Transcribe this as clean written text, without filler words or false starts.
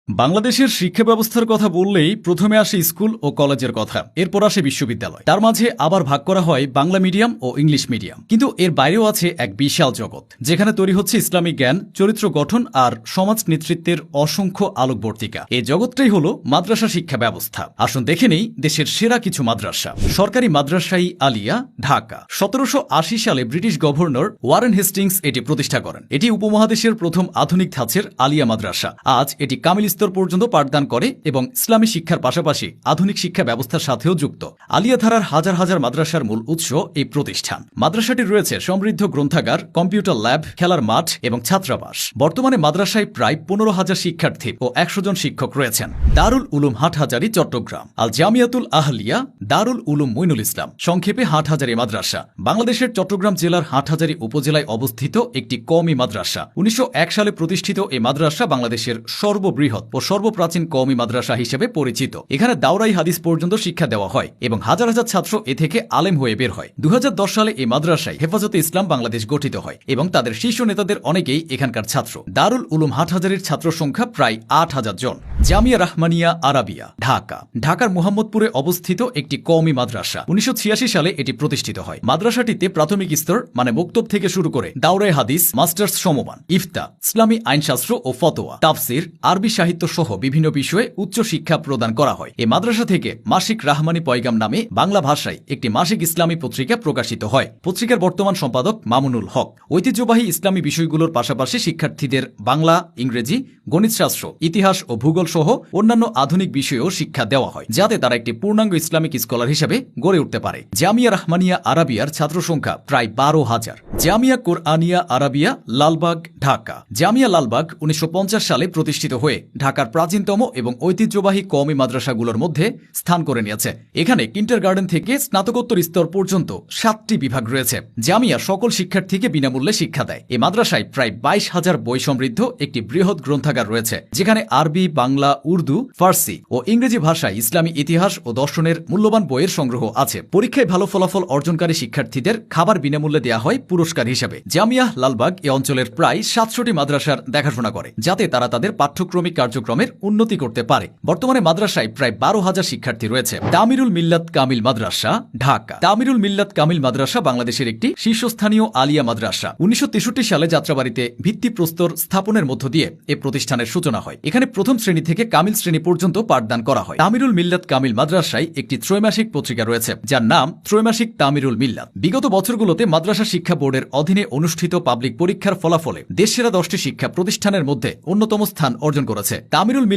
বাংলাদেশের শিক্ষা ব্যবস্থার কথা বললেই প্রথমে আসে স্কুল ও কলেজের কথা, এরপর আসে বিশ্ববিদ্যালয়। তার মাঝে আবার ভাগ করা হয় বাংলা মিডিয়াম ও ইংলিশ মিডিয়াম। কিন্তু এর বাইরেও আছে এক বিশাল জগৎ, যেখানে তৈরি হচ্ছে ইসলামিক জ্ঞান, চরিত্র গঠন আর সমাজ নেতৃত্বের অসংখ্য আলোকবর্তিকা। এই জগৎটাই হলো মাদ্রাসা শিক্ষা ব্যবস্থা। আসুন দেখে নেই দেশের সেরা কিছু মাদ্রাসা। সরকারি মাদ্রাসাই আলিয়া, ঢাকা। 1780 সালে ব্রিটিশ গভর্নর ওয়ারেন হেস্টিংস এটি প্রতিষ্ঠা করেন। এটি উপমহাদেশের প্রথম আধুনিক ধাঁচের আলিয়া মাদ্রাসা। আজ এটি কামিল স্তর পর্যন্ত পাঠদান করে এবং ইসলামী শিক্ষার পাশাপাশি আধুনিক শিক্ষা ব্যবস্থার সাথেও যুক্ত। আলিয়া ধারার হাজার হাজার মাদ্রাসার মূল উৎস এই প্রতিষ্ঠান। মাদ্রাসাটির রয়েছে সমৃদ্ধ গ্রন্থাগার, কম্পিউটার ল্যাব, খেলার মাঠ এবং ছাত্রাবাস। বর্তমানে মাদ্রাসায় প্রায় 15,000 শিক্ষার্থী ও 100 জন শিক্ষক রয়েছেন। দারুল উলুম হাটহাজারী, চট্টগ্রাম। আল জামিয়াতুল আহলিয়া, দারুল উলুম মইনুল ইসলাম, সংক্ষেপে হাটহাজারী মাদ্রাসা, বাংলাদেশের চট্টগ্রাম জেলার হাটহাজারী উপজেলায় অবস্থিত একটি কওমি মাদ্রাসা। 1901 সালে প্রতিষ্ঠিত এই মাদ্রাসা বাংলাদেশের সর্ববৃহৎ ও সর্বপ্রাচীন কওমি মাদ্রাসা হিসেবে পরিচিত। এখানে দাওরাই হাদিস পর্যন্ত শিক্ষা দেওয়া হয় এবং হাজার হাজার ছাত্র এ থেকে আলেম হয়ে বের হয়। 2010 সালে এই মাদ্রাসায় হেফাজতে ইসলাম বাংলাদেশ গঠিত হয় এবং তাদের শীর্ষ নেতাদের অনেকেই এখানকার ছাত্র। দারুল উলুম হাটহাজারীর ছাত্র সংখ্যা প্রায় 8,000 জন। জামিয়া রাহমানিয়া আরাবিয়া, ঢাকা। ঢাকার মুহাম্মদপুরে অবস্থিত একটি কওমি মাদ্রাসা। 1986 সালে এটি প্রতিষ্ঠিত হয়। মাদ্রাসাটিতে প্রাথমিক স্তর মানে মুক্তব থেকে শুরু করে দাওরাই হাদিস, মাস্টার্স সমমান, ইফতা, ইসলামী আইনশাস্ত্র ও ফতোয়া, তাফসির, আরবি সাহিত্য সহ বিভিন্ন বিষয়ে উচ্চ শিক্ষা প্রদান করা হয়। এই মাদ্রাসা থেকে মাসিক রাহমানি পয়গাম নামে বাংলা ভাষায় একটি মাসিক ইসলামী পত্রিকা প্রকাশিত হয়। পত্রিকার বর্তমান সম্পাদক মামুনুল হক। ঐতিহ্যবাহী ইসলামী বিষয়গুলোর পাশাপাশি শিক্ষার্থীদের বাংলা, ইংরেজি, গণিতশাস্ত্র, ইতিহাস ও ভূগোল সহ অন্যান্য আধুনিক বিষয়েও শিক্ষা দেওয়া হয়, যাতে তারা একটি পূর্ণাঙ্গ ইসলামিক স্কলার হিসেবে গড়ে উঠতে পারে। জামিয়া রাহমানিয়া আরাবিয়ার ছাত্র সংখ্যা প্রায় 12,000। জামিয়া কোরআনিয়া আরাবিয়া, লালবাগ, ঢাকা। জামিয়া লালবাগ 1950 সালে প্রতিষ্ঠিত হয়ে ঢাকার প্রাচীনতম এবং ঐতিহ্যবাহী কওমি মাদ্রাসাগুলোর মধ্যে স্থান করে নিয়েছে। এখানে কিন্ডারগার্টেন থেকে স্নাতকোত্তর স্তর পর্যন্ত 7টি বিভাগ রয়েছে। জামিয়া সকল শিক্ষার্থীকে বিনামূল্যে শিক্ষা দেয়। এই মাদ্রাসায় প্রায় 22,000 বই সমৃদ্ধ একটি বৃহৎ গ্রন্থাগার রয়েছে, যেখানে আরবি, বাংলা, উর্দু, ফার্সি ও ইংরেজি ভাষায় ইসলামী ইতিহাস ও দর্শনের মূল্যবান বইয়ের সংগ্রহ আছে। পরীক্ষায় ভালো ফলাফল অর্জনকারী শিক্ষার্থীদের খাবার বিনামূল্যে দেওয়া হয় পুরস্কার হিসেবে। জামিয়া লালবাগ এ অঞ্চলের প্রায় 700টি মাদ্রাসার দেখাশোনা করে, যাতে তারা তাদের পাঠ্যক্রমিক কার্যক্রমের উন্নতি করতে পারে। বর্তমানে মাদ্রাসায় প্রায় 12,000 শিক্ষার্থী রয়েছে। তামিরুল মিল্লাত কামিল মাদ্রাসা, ঢাকা। তামিরুল মিল্লাত কামিল মাদ্রাসা বাংলাদেশের একটি শীর্ষস্থানীয় আলিয়া মাদ্রাসা। 1963 সালে যাত্রাবাড়িতে ভিত্তিপ্রস্তর স্থাপনের মধ্য দিয়ে এ প্রতিষ্ঠানের সূচনা হয়। এখানে প্রথম শ্রেণী থেকে কামিল শ্রেণী পর্যন্ত পাঠদান করা হয়। তামিরুল মিল্লাত কামিল মাদ্রাসায় একটি ত্রৈমাসিক পত্রিকা রয়েছে, যার নাম ত্রৈমাসিক তামিরুল মিল্লাত। বিগত বছরগুলোতে মাদ্রাসা শিক্ষা বোর্ডের অধীনে অনুষ্ঠিত পাবলিক পরীক্ষার ফলাফলে দেশসেরা 10টি শিক্ষা প্রতিষ্ঠানের মধ্যে অন্যতম স্থান অর্জন করেছে। তামিরুল